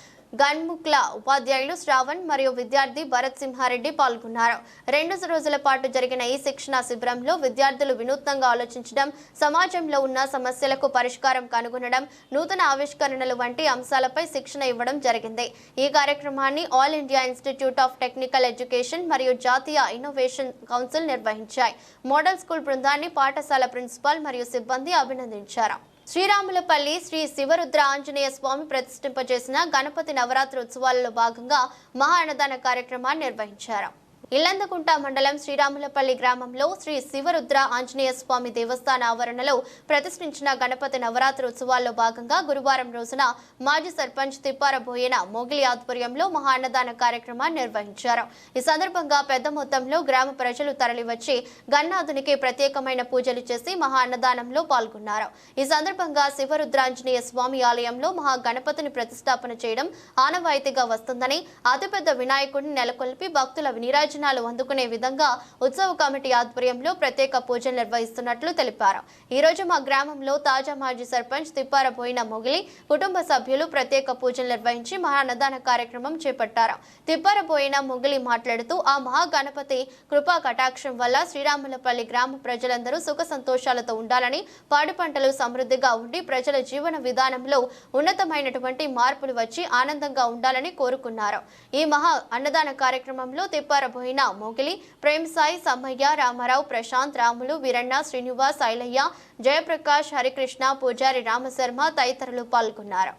గన్ముక్ల ఉపాధ్యాయులు శ్రావణ్ మరియు విద్యార్థి భరత్ సింహారెడ్డి పాల్గొన్నారు. 2 రోజుల పాటు జరిగిన ఈ శిక్షణా శిబిరంలో విద్యార్థులు వినూత్నంగా ఆలోచించడం, సమాజంలో ఉన్న సమస్యలకు పరిష్కారం కనుగొనడం, నూతన ఆవిష్కరణలు వంటి అంశాలపై శిక్షణ ఇవ్వడం జరిగింది. ఈ కార్యక్రమాన్ని all India institute of technical education మరియు జాతీయ ఇన్నోవేషన్ కౌన్సిల్ నిర్వహించాయి. మోడల్ స్కూల్ బృందాన్ని పాఠశాల ప్రిన్సిపాల్ మరియు సిబ్బంది అభినందించారు. శ్రీరాములపల్లి శ్రీ శివరుద్ర ఆంజనేయ స్వామి ప్రతిష్ఠింపజేసిన గణపతి నవరాత్రి ఉత్సవాలలో భాగంగా మహా అన్నదాన కార్యక్రమాన్ని నిర్వహించారు. ఇల్లందకుంట మండలం శ్రీరాములపల్లి గ్రామంలో శ్రీ శివరుద్ర ఆంజనేయ స్వామి దేవస్థాన ఆవరణలో ప్రతిష్ఠించిన గణపతి నవరాత్రి ఉత్సవాల్లో భాగంగా గురువారం రోజున మాజీ సర్పంచ్ తిప్పారబోయిన మోగిలి ఆధ్వర్యంలో మహా అన్నదాన కార్యక్రమాన్ని నిర్వహించారు. ఈ సందర్భంగా పెద్ద మొత్తంలో గ్రామ ప్రజలు తరలివచ్చి గణనాథునికి ప్రత్యేకమైన పూజలు చేసి మహా అన్నదానంలో పాల్గొన్నారు. ఈ సందర్భంగా శివరుద్రాంజనేయ స్వామి ఆలయంలో మహా గణపతిని ప్రతిష్టాపన చేయడం ఆనవాయితీగా వస్తుందని, అతిపెద్ద వినాయకుడిని నెలకొల్పి భక్తుల వినిరాజన అందుకునే విధంగా ఉత్సవ కమిటీ ఆధ్వర్యంలో ప్రత్యేక పూజలు నిర్వహిస్తున్నట్లు తెలిపారు. ఈ రోజు మా గ్రామంలో తాజా మాజీ సర్పంచ్ తిప్పారబోయిన మొగిలి కుటుంబ సభ్యులు ప్రత్యేక పూజలు నిర్వహించి మహా అన్నదాన కార్యక్రమం చేపట్టారు. తిప్పారబోయిన మొగిలి మాట్లాడుతూ ఆ మహా గణపతి కృపా కటాక్షం వల్ల శ్రీరాములపల్లి గ్రామ ప్రజలందరూ సుఖ సంతోషాలతో ఉండాలని, పాడి పంటలు సమృద్ధిగా ఉండి ప్రజల జీవన విధానంలో ఉన్నతమైనటువంటి మార్పులు వచ్చి ఆనందంగా ఉండాలని కోరుకున్నారు. ఈ మహా అన్నదాన కార్యక్రమంలో తిప్పారబోయిన మొగిలి, ప్రేమ్ సాయి, సమ్మయ్య, రామారావు, ప్రశాంత్, రాములు, వీరಣ್ణ, శ్రీనివాస్, ఐలయ్య, జయప్రకాష్, హరికృష్ణ, పూజారి రామశర్మ తదితరులు పాల్గొన్నారు.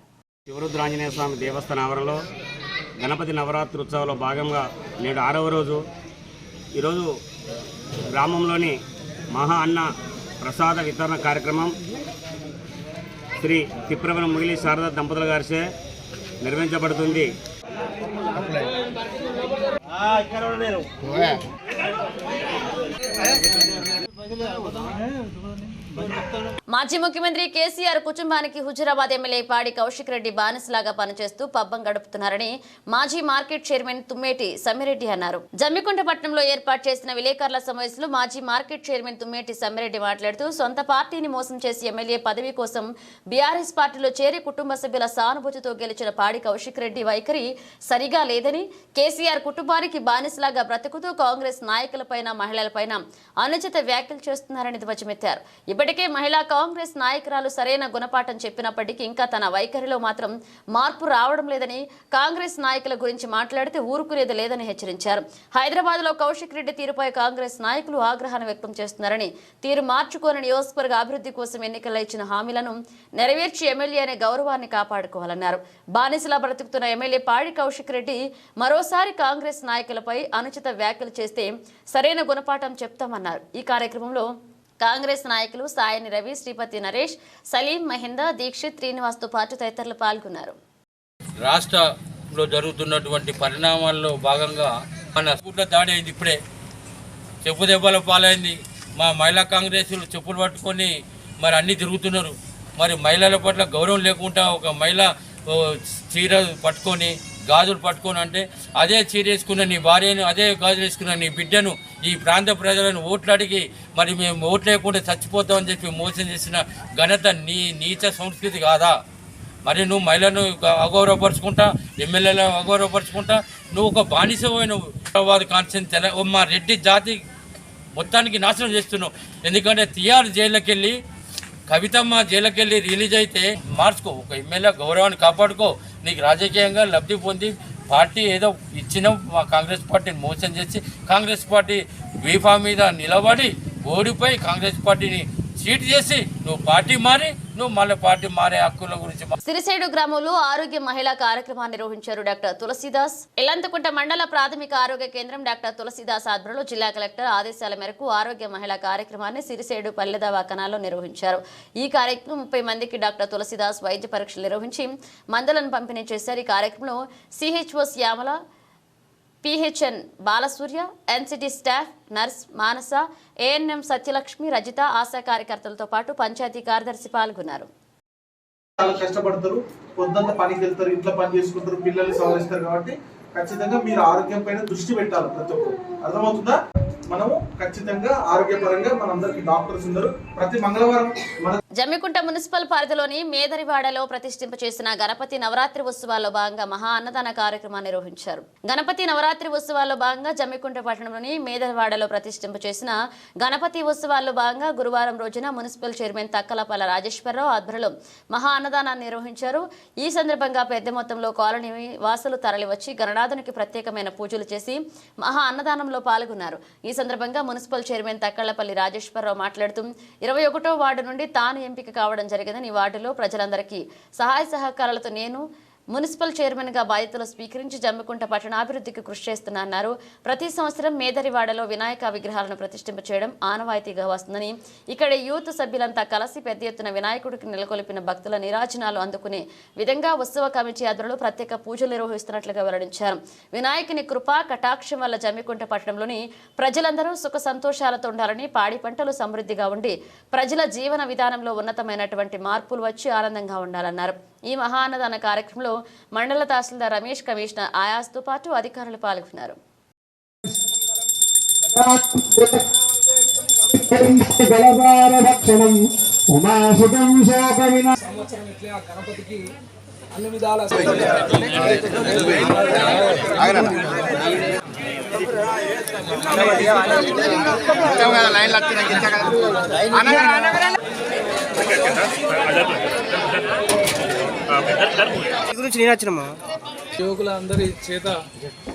శివరుద్రాంజనేయ స్వామి దేవస్థాన ఆవరణలో గణపతి నవరాత్రి ఉత్సవంలో భాగంగా నేడు 6వ రోజు. ఈరోజు గ్రామంలోని మహా అన్న ప్రసాద వితరణ కార్యక్రమం శ్రీ తిప్రవన మొగిలి శారద దంపతుల గారిచే నిర్వహించబడుతుంది. మాజీ ముఖ్యమంత్రి కేసీఆర్ కుటుంబానికి హుజురాబాద్ ఎమ్మెల్యే పాడి కౌశిక్ రెడ్డి బానిసలాగా పనిచేస్తూ పబ్బం గడుపుతున్నారని మాజీ మార్కెట్ చైర్మన్ తుమ్మేటి సమ్మిరెడ్డి అన్నారు. జమ్మికుంట పట్టణంలో ఏర్పాటు చేసిన విలేకరుల సమావేశంలో మాజీ మార్కెట్ చైర్మన్ తుమ్మేటి సమ్మిరెడ్డి మాట్లాడుతూ సొంత పార్టీని మోసం చేసి ఎమ్మెల్యే పదవి కోసం బీఆర్ఎస్ పార్టీలో చేరి కుటుంబ సభ్యుల సానుభూతితో గెలిచిన పాడి కౌశిక్ రెడ్డి వైఖరి సరిగా లేదని, కేసీఆర్ కుటుంబానికి బానిసలాగా బ్రతుకుతూ కాంగ్రెస్ నాయకులపైన మహిళలపైన అనుచిత వ్యాఖ్యలు చేస్తున్నారని ధ్వజమెత్తారు. ఇప్పటికే మహిళా కాంగ్రెస్ నాయకురాలు సరైన గుణపాఠం చెప్పినప్పటికీ ఇంకా తన వైఖరిలో మాత్రం మార్పు రావడం లేదని, కాంగ్రెస్ నాయకుల గురించి మాట్లాడితే ఊరుకునేది లేదని హెచ్చరించారు. హైదరాబాద్ లో కౌశిక్ రెడ్డి తీరుపై కాంగ్రెస్ నాయకులు ఆగ్రహాన్ని వ్యక్తం చేస్తున్నారని, తీరు మార్చుకోని నియోజకవర్గ అభివృద్ధి కోసం ఎన్నికల్లో ఇచ్చిన హామీలను నెరవేర్చి ఎమ్మెల్యే అనే గౌరవాన్ని కాపాడుకోవాలన్నారు. బానిసలా బ్రతుకుతున్న ఎమ్మెల్యే పాడి కౌశిక్ రెడ్డి మరోసారి కాంగ్రెస్ నాయకులపై అనుచిత వ్యాఖ్యలు చేస్తే సరైన గుణపాఠం చెప్తామన్నారు. ఈ కార్యక్రమంలో కాంగ్రెస్ నాయకులు సాయని రవి, శ్రీపతి నరేష్, సలీం, మహిందా, దీక్షిత్, శ్రీనివాస్తో పాటు తదితరులు పాల్గొన్నారు. రాష్ట్రంలో జరుగుతున్నటువంటి పరిణామాల్లో భాగంగా మన స్కూల్లో దాడి అయింది. ఇప్పుడే చెప్పు దెబ్బల పాలైంది. మా మహిళా కాంగ్రెస్లు చెప్పులు పట్టుకొని మరి అన్నీ తిరుగుతున్నారు. మరి మహిళల పట్ల గౌరవం లేకుండా ఒక మహిళ చీర పట్టుకొని గాజులు పట్టుకొని అంటే అదే చీర వేసుకున్న నీ భార్యను, అదే గాజులు వేసుకున్న నీ బిడ్డను, ఈ ప్రాంత ప్రజలను ఓట్లు అడిగి మరి మేము ఓట్లు లేకుండా చచ్చిపోతామని చెప్పి మోసం చేసిన ఘనత నీ నీచ సంస్కృతి కాదా? మరి నువ్వు మహిళను అగౌరవపరుచుకుంటా, ఎమ్మెల్యేలను అగౌరవపరుచుకుంటా, నువ్వు ఒక బానిసమైన హైదరాబాద్ కాన్స్టిట్యూన్సీ మా రెడ్డి జాతి మొత్తానికి నాశనం చేస్తున్నావు. ఎందుకంటే తిహార్ జైల్లోకి వెళ్ళి కవితమ్మ జైలుకి వెళ్ళి రిలీజ్ అయితే మార్చుకో, ఒక ఎమ్మెల్యే గౌరవాన్ని కాపాడుకో. నీకు రాజకీయంగా లబ్ధి పొంది పార్టీ ఏదో ఇచ్చిన మా కాంగ్రెస్ పార్టీని మోసం చేసి కాంగ్రెస్ పార్టీ వీఫా మీద నిలబడి ఓడిపోయి కాంగ్రెస్ పార్టీని సీట్ చేసి నువ్వు పార్టీ మారి నువ్వు మళ్ళీ పార్టీ మారే హక్కుల గురించి. సిరిసేడు గ్రామంలో ఆరోగ్య మహిళా కార్యక్రమాన్ని నిర్వహించారు డాక్టర్ తులసిదాస్. ఎల్లంతకుంట మండల ప్రాథమిక ఆరోగ్య కేంద్రం డాక్టర్ తులసిదాస్ ఆధ్వర్యంలో జిల్లా కలెక్టర్ ఆదేశాల మేరకు ఆరోగ్య మహిళా కార్యక్రమాన్ని సిరిసేడు పల్లె దవాఖానాలో నిర్వహించారు. ఈ కార్యక్రమం 30 మందికి డాక్టర్ తులసిదాస్ వైద్య పరీక్షలు నిర్వహించి మందులను పంపిణీ చేశారు. ఈ కార్యక్రమంలో CHO Shyamala, PHN Balasurya, NCT staff, nurse Manasa, ANM Satyalakshmi, Rajitha, ASHA కార్యకర్తలతో పాటు పంచాయతీ కార్యదర్శి పాల్గొన్నారు. చాలా కష్టపడతారు, పొద్దున్న పనికి వెళ్తారు, ఇంట్లో పని చేసుకుంటారు, పిల్లల్ని సవరిస్తారు. కాబట్టి ఖచ్చితంగా మీరు ఆరోగ్యం పైన దృష్టి పెట్టాలి. ప్రతి ఒక్కరు అర్థమవుతుందా? మనము ఖచ్చితంగా ఆరోగ్యపరంగా మనందరికి డాక్టర్స్ ఉన్నారు. ప్రతి మంగళవారం జమ్మికుంట మున్సిపల్ పరిధిలోని మేదరివాడలో ప్రతిష్ఠింప చేసిన గణపతి నవరాత్రి ఉత్సవాల్లో భాగంగా మహా అన్నదాన కార్యక్రమాన్ని నిర్వహించారు. గణపతి నవరాత్రి ఉత్సవాల్లో భాగంగా జమ్మికుంట పట్టణంలోని మేదరివాడలో ప్రతిష్ఠింప చేసిన గణపతి ఉత్సవాల్లో భాగంగా గురువారం రోజున మున్సిపల్ చైర్మన్ తక్కలపల్ల రాజేశ్వరరావు ఆధ్వర్యంలో మహా అన్నదానాన్ని నిర్వహించారు. ఈ సందర్భంగా పెద్ద మొత్తంలో కాలనీ వాసులు తరలివచ్చి గణనాథునికి ప్రత్యేకమైన పూజలు చేసి మహా అన్నదానంలో పాల్గొన్నారు. ఈ సందర్భంగా మున్సిపల్ చైర్మన్ తక్కళ్లపల్లి రాజేశ్వరరావు మాట్లాడుతూ 21వ వార్డు నుండి తాను ఎంపిక కావడం జరిగిందని, ఈ వార్డులో ప్రజలందరికీ సహాయ సహకారాలతో నేను మున్సిపల్ చైర్మన్గా బాధ్యతలు స్వీకరించి జమ్మికుంట పట్టణాభివృద్ధికి కృషి చేస్తున్నారు. ప్రతి సంవత్సరం మేదరివాడలో వినాయక విగ్రహాలను ప్రతిష్ఠింప చేయడం ఆనవాయితీగా వస్తుందని, ఇక్కడ యూత్ సభ్యులంతా కలిసి పెద్ద ఎత్తున వినాయకుడికి నెలకొల్పిన భక్తుల నీరాజనాలు అందుకునే విధంగా ఉత్సవ కమిటీ ఆధ్వర్యంలో ప్రత్యేక పూజలు నిర్వహిస్తున్నట్లుగా వెల్లడించారు. వినాయకుని కృపా కటాక్షం వల్ల జమ్మికుంట పట్టణంలోని ప్రజలందరూ సుఖ సంతోషాలతో ఉండాలని, పాడి పంటలు సమృద్ధిగా ఉండి ప్రజల జీవన విధానంలో ఉన్నతమైనటువంటి మార్పులు వచ్చి ఆనందంగా ఉండాలన్నారు. ఈ మహా అన్నదాన కార్యక్రమంలో మండల తహసీల్దార్ రమేష్, కమిషనర్ ఆయాస్తో పాటు అధికారులు పాల్గొన్నారు. గణపతికి అన్ని విధాల యువకులందరి చేత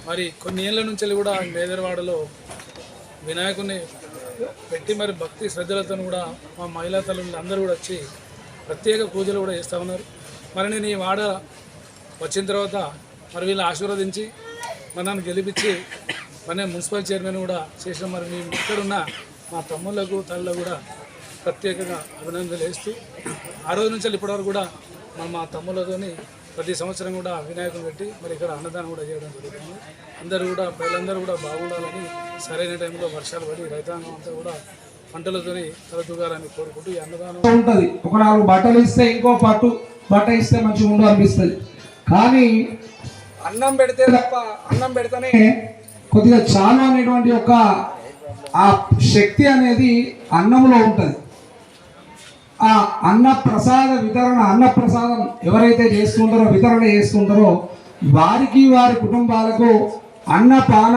మరి కొన్ని ఏళ్ల నుంచి కూడా మేదరవాడలో వినాయకుడిని పెట్టి మరి భక్తి శ్రద్ధలతో కూడా మా మహిళా తల్లులు అందరూ కూడా వచ్చి ప్రత్యేక పూజలు కూడా చేస్తూ ఉన్నారు. మరి నేను ఈ వాడ వచ్చిన తర్వాత మరి వీళ్ళు ఆశీర్వదించి మరి నన్ను గెలిపించి మరి మున్సిపల్ చైర్మన్ కూడా చేసిన మరి మేము ఇక్కడున్న మా తమ్ముళ్ళకు తల్లులకు కూడా ప్రత్యేకంగా అభినందనలు వేస్తూ ఆ రోజు నుంచి ఇప్పటివరకు కూడా మా తమ్ముళ్ళతోని ప్రతి సంవత్సరం కూడా వినాయకుని పెట్టి మరి ఇక్కడ అన్నదానం కూడా చేయడం జరుగుతుంది. అందరూ కూడా ప్రజలందరూ కూడా బాగుండాలని, సరైన టైంలో వర్షాలు పడి రైతాంగం అంతా కూడా పంటలతోని తలదూగాలని కోరుకుంటూ ఈ అన్నదానం ఉంటుంది. ఒక 4 బట్టలు ఇస్తే ఇంకో బట్ట ఇస్తే మంచిగా ఉండు అనిపిస్తుంది. కానీ అన్నం పెడితే తప్ప అన్నం పెడితేనే కొద్దిగా చాలా అనేటువంటి ఒక ఆ శక్తి అనేది అన్నంలో ఉంటుంది. ఆ అన్నప్రసాద వితరణ, అన్నప్రసాదం ఎవరైతే చేస్తుంటారో, వితరణ చేస్తుంటారో వారికి, వారి కుటుంబాలకు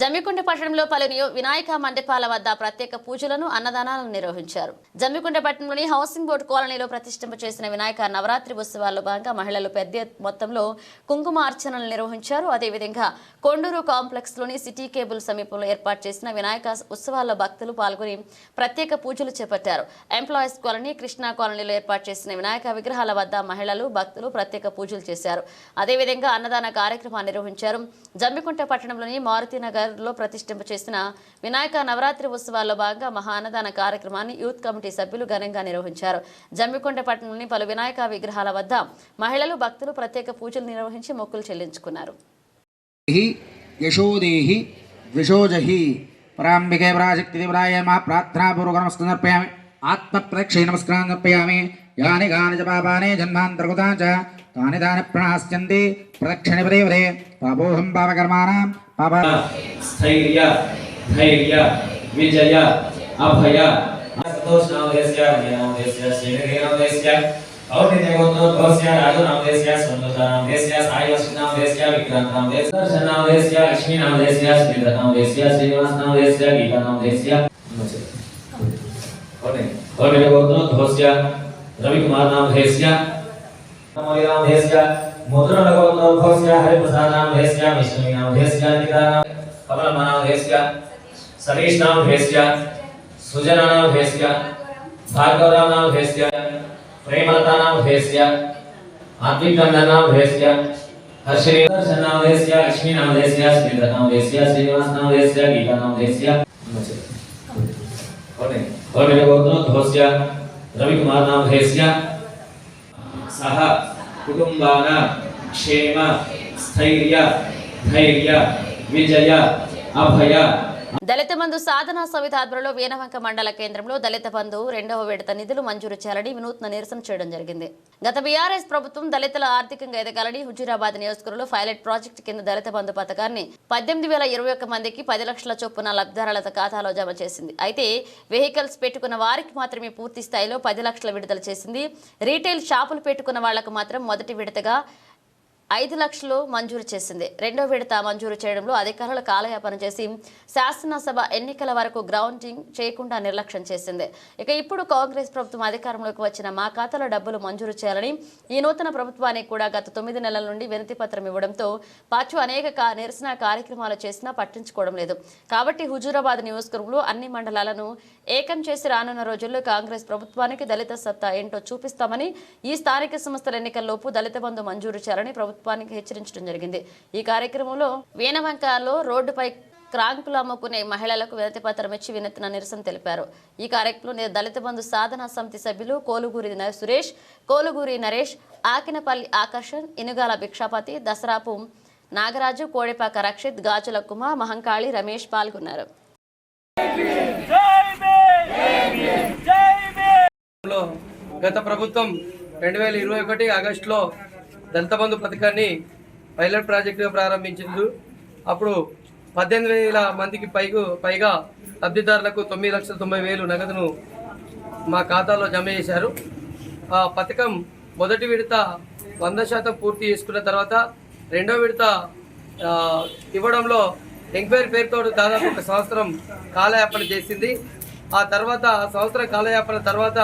జమ్మికుంట పట్టణంలో పలు వినాయక మండపాల వద్ద ప్రత్యేక పూజలను, అన్నదానాలను నిర్వహించారు. జమ్మికుంట పట్టణంలోని హౌసింగ్ బోర్డు కాలనీలో ప్రతిష్ఠింప చేసిన వినాయక నవరాత్రి ఉత్సవాల్లో భాగంగా మహిళలు పెద్ద మొత్తంలో కుంకుమ అర్చనలు నిర్వహించారు. అదేవిధంగా కొండూరు కాంప్లెక్స్ లోని సిటీ కేబుల్ సమీపంలో ఏర్పాటు చేసిన వినాయక ఉత్సవాల్లో భక్తులు పాల్గొని ప్రత్యేక పూజలు చేపట్టారు. ఎంప్లాయీస్ కాలనీ, కృష్ణా కాలనీలో ఏర్పాటు చేసిన వినాయక విగ్రహాల వద్ద మహిళలు, భక్తులు ప్రత్యేక పూజలు చేశారు. అదేవిధంగా అన్నదాన కార్యక్రమాన్ని నిర్వహించారు. జమ్మికుంట పట్టణంలోని మారుతినగర్ లో ప్రతిష్ఠింప చేసిన వినాయక నవరాత్రి ఉత్సవాల్లో భాగంగా మహా అన్నదాన కార్యక్రమాన్ని యూత్ కమిటీ సభ్యులు ఘనంగా నిర్వహించారు. జమ్మికుంట పట్టణంలోని పలు వినాయక విగ్రహాల వద్ద మహిళలు, భక్తులు ప్రత్యేక పూజలు నిర్వహించి మొక్కులు చెల్లించుకున్నారు. యశోదేహి విశోజహి పరాంబికే పరాశక్తి దేవరాయ మా ప్రార్థనాపూర్వకం సమర్పయామి. ఆత్మప్రక్షే నమస్కారం సమర్పయామి. యాని గాని చ పాపాని జన్మాంతర్గతాని చ తాని తాని ప్రణాస్యంతి ప్రదక్షిణే పదే పదే పాపోహం పాపకర్మాణం పాప స్థైర్య ధైర్య విజయ అభయ సంతోషనామదేస్య విజయనామదేస్య శ్రీనిధినామదేస్య ఔర్నిదేవోత్తరస్య రాజనామదేస్య సంతోషనామదేస్య సాయివశ్నామదేస్య విక్రాంతనామదేస్య దర్శనామదేస్య లక్ష్మీనామదేస్య శ్రీధరనామదేస్య శ్రీనివాసనామదేస్య గీతానామదేస్య ఔర్నిదేవోత్తరస్య రవికుమారనామదేస్య నామదేస్య ముద్రనగోత్తరస్య హరిప్రసాదనామదేస్య విష్ణునామదేస్య నిదానామ కమలమనామదేస్య సరీష్నామదేస్య సుజనామదేస్య భార్గవరామనామదేస్య ప్రేమలతానామదేస్య ఆత్మికందనామదేస్య హర్షిణీ దర్శనామదేస్య లక్ష్మీనామదేస్య శ్రీధరనామదేస్య శ్రీనివాసనామదేస్య గీతానామదేస్య ఔర్నిదేవోత్తరస్య రవికుమారనామదేస్య సహ కుటుంబాన క్షేమ స్థైర్య ధైర్య విజయ అభయ. దళిత బంధు సాధనా సమితి ఆధ్వర్యంలో వేనవంక మండల కేంద్రంలో దళిత బంధు 2వ విడత నిధులు మంజూరు చేయాలని వినూత్న నిరసన చేయడం జరిగింది. గత బీఆర్ఎస్ ప్రభుత్వం దళితుల ఆర్థికంగా ఎదగాలని హుజూరాబాద్ నియోజకవర్గంలో పైలట్ ప్రాజెక్టు కింద దళిత బంధు పథకాన్ని 18,021 మందికి 10 లక్షల చొప్పున లబ్ధిదారుల ఖాతాలో జమ చేసింది. అయితే వెహికల్స్ పెట్టుకున్న వారికి మాత్రమే పూర్తి స్థాయిలో 10 లక్షల విడుదల చేసింది. రీటైల్ షాపులు పెట్టుకున్న వాళ్లకు మాత్రం మొదటి విడతగా 5 లక్షలు మంజూరు చేసింది. 2వ విడత మంజూరు చేయడంలో అధికారులు కాలయాపన చేసి శాసనసభ ఎన్నికల వరకు గ్రౌండింగ్ చేయకుండా నిర్లక్ష్యం చేసింది. ఇక ఇప్పుడు కాంగ్రెస్ ప్రభుత్వం అధికారంలోకి వచ్చిన మా ఖాతాలో డబ్బులు మంజూరు చేయాలని ఈ నూతన ప్రభుత్వానికి కూడా గత 9 నెలల నుండి వినతి పత్రం ఇవ్వడంతో పాటు అనేక నిరసన కార్యక్రమాలు చేసినా పట్టించుకోవడం లేదు. కాబట్టి హుజూరాబాద్ నియోజకవర్గంలో అన్ని మండలాలను ఏకం చేసి రానున్న రోజుల్లో కాంగ్రెస్ ప్రభుత్వానికి దళిత సత్తా ఏంటో చూపిస్తామని, ఈ స్థానిక సంస్థల ఎన్నికల్లోపు దళిత బంధు మంజూరు చేయాలని ప్రభుత్వానికి హెచ్చరించడం జరిగింది. ఈ కార్యక్రమంలో వేనవంకలో రోడ్డుపై క్రాంకులు అమ్ముకునే మహిళలకు వినతి పత్రం ఇచ్చి వినతిన నిరసన తెలిపారు. ఈ కార్యక్రమంలో దళిత బంధు సాధనా సమితి సభ్యులు కోలుగూరి సురేష్, కోలుగూరి నరేష్, ఆకినపల్లి ఆకర్షణ్, ఇనుగాల భిక్షాపతి, దసరాపు నాగరాజు, కోడెపాక రక్షిత్, గాజుల కుమార్, మహంకాళి, రమేష్ పాల్గొన్నారు. గత ప్రభుత్వం 2021 ఆగస్టులో దళిత బంధు పథకాన్ని పైలట్ ప్రాజెక్టుగా ప్రారంభించింది. అప్పుడు 18,000 మందికి పైగా లబ్ధిదారులకు 9,90,000 నగదును మా ఖాతాలో జమ చేశారు. ఆ పథకం మొదటి విడత 100% పూర్తి చేసుకున్న తర్వాత 2వ విడత ఇవ్వడంలో ఎంక్వైరీ పేరుతో దాదాపు 1 సంవత్సరం కాలయాపన చేసింది. ఆ తర్వాత సంవత్సరం కాలయాపన తర్వాత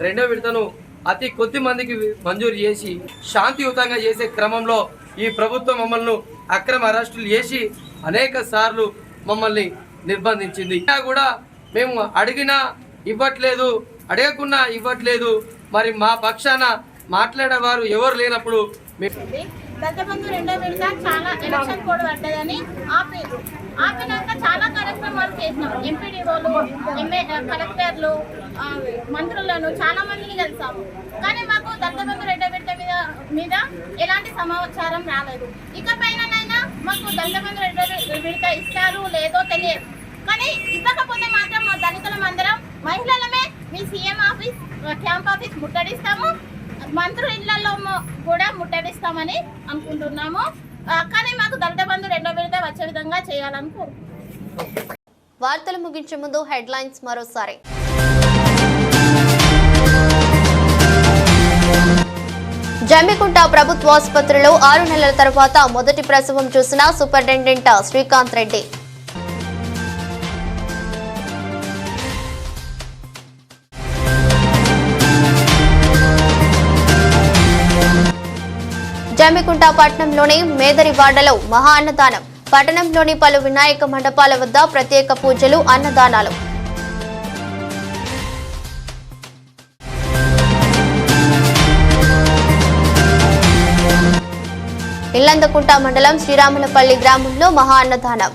2వ విడతను అతి కొద్ది మందికి మంజూరు చేసి శాంతియుతంగా చేసే క్రమంలో ఈ ప్రభుత్వం మమ్మల్ని అక్రమ అరెస్టులు చేసి అనేక సార్లు మమ్మల్ని నిర్బంధించింది. కూడా మేము అడిగినా ఇవ్వట్లేదు, అడగకున్నా ఇవ్వట్లేదు. మరి మా పక్షాన మాట్లాడేవారు ఎవరు లేనప్పుడు దళిత బంధు 2వ విడత చాలా ఎలక్షన్ కోడ్ పడ్డదని ఆపినాక చాలా కార్యక్రమాలు చేసినాం. ఎంపీడీఓలు, కలెక్టర్లు, మంత్రులను చాలా మందిని కలిసాము. కానీ మాకు దళిత బంధు 2వ విడత మీద ఎలాంటి సమాచారం రాలేదు. ఇకపైనైనా మాకు దళిత బంధు 2వ విడత ఇస్తారు లేదో తెలియదు. కానీ ఇవ్వకపోతే మాత్రం మా దళితులం అందరం మహిళలమే మీ సీఎం ఆఫీస్, క్యాంప్ ఆఫీస్ ముట్టడిస్తాము, మంత్రుల ఇళ్లలో కూడా ముట్టడిస్తామని అనుకుంటున్నాము. కానీ మాకు దళిత బంధు 2వ విడత వచ్చే విధంగా చేయాలని కోరుకుంటున్నాము. వార్తలు ముగించే ముందు హెడ్లైన్స్ మరోసారి. జమ్మికుంట ప్రభుత్వ ఆసుపత్రిలో 6 నెలల తర్వాత మొదటి ప్రసవం చూసిన సూపరింటెండెంట్ శ్రీకాంత్ రెడ్డి. జమ్మికుంట పట్టణంలోని మేదరివాడలో మహా అన్నదానం. పట్టణంలోని పలు వినాయక మండపాల వద్ద ప్రత్యేక పూజలు, అన్నదానాలు. ఇల్లందకుంట మండలం శ్రీరాములపల్లి గ్రామంలో మహా అన్నదానం.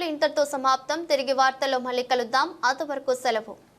ఇంతటితో సమాప్తం. తిరిగి వార్తల్లో మళ్ళీ కలుద్దాం. అంతవరకు సెలవు.